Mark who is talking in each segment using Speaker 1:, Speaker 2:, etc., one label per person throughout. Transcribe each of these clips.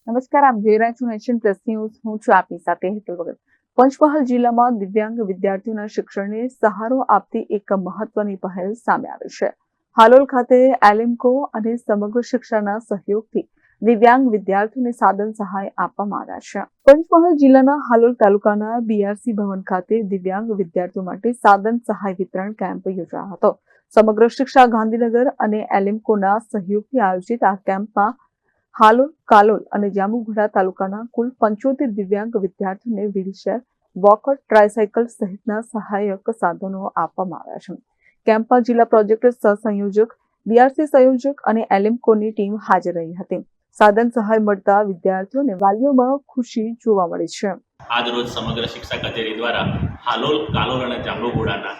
Speaker 1: નમસ્કાર, આપ જોઈ રહ્યા છો નેશન પ્લસ ન્યૂઝ. હું છું આપની સાથે હેતલ વગર. પંચમહાલ જિલ્લામાં દિવ્યાંગ વિદ્યાર્થીઓના શિક્ષણને સહારો આપતી એક મહત્વની પહેલ સામે આવી છે. હાલોલ ખાતે એલિમ્કો અને સમગ્ર શિક્ષાના સહયોગથી દિવ્યાંગ વિદ્યાર્થીઓને સાધન સહાય આપવામાં આવ્યા છે. પંચમહાલ જિલ્લાના હાલોલ તાલુકાના બીઆરસી ભવન ખાતે દિવ્યાંગ વિદ્યાર્થીઓ માટે સાધન સહાય વિતરણ કેમ્પ યોજાયો હતો. સમગ્ર શિક્ષા ગાંધીનગર અને એલિમ્કોના સહયોગથી આયોજિત આ કેમ્પમાં હાલોલ, કાલોલ અને જાંબુઘોડા તાલુકાના કુલ 75 દિવ્યાંગ વિદ્યાર્થીઓને વ્હીલચેર, વોકર, ટ્રાયસાયકલ સહિતના સહાયક સાધનો આપવામાં આવ્યા છે. કેમ્પમાં જિલ્લા પ્રોજેક્ટ સહસંયોજક, બીઆરસી સંયોજક અને એલિમ્કોની ટીમ હાજર રહી હતી. સાધન સહાય મળતા વિદ્યાર્થીઓને વાલીઓમાં ખુશી જોવા મળી છે.
Speaker 2: આજ રોજ સમગ્ર શિક્ષા કચેરી દ્વારા હાલોલ, કાલોલ અને જાંબુઘોડાના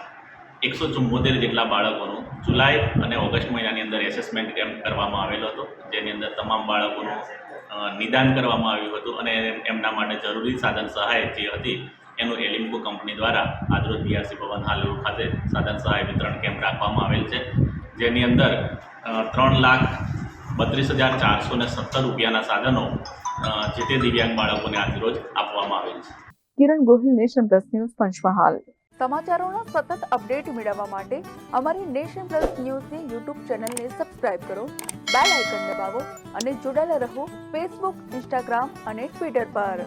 Speaker 2: 174 જેટલા બાળકોનું જુલાઈ અને ઓગસ્ટ મહિનાની અંદર એસેસમેન્ટ કેમ્પ કરવામાં આવેલો હતો, જેની અંદર તમામ બાળકોનું નિદાન કરવામાં આવ્યું હતું અને એમના માટે જરૂરી સાધન સહાય જે હતી એનું એલિમ્કો કંપની દ્વારા આજરોજ બીઆરસી ભવન હાલોલ ખાતે સાધન સહાય વિતરણ કેમ્પ રાખવામાં આવેલ છે, જેની અંદર 3,32,417 રૂપિયાના સાધનો જે તે દિવ્યાંગ બાળકોને આજરોજ આપવામાં આવેલ છે.
Speaker 1: Kiran Gohil, nation plus news, Panchmahal. સમાચારોના સતત અપડેટ મેળવવા માટે અમારી નેશન પ્લસ ન્યૂઝની યુટ્યુબ ચેનલને સબસ્ક્રાઇબ કરો, બેલ આઇકન દબાવો અને જોડાયેલા રહો ફેસબુક, ઇન્સ્ટાગ્રામ અને ટ્વિટર પર.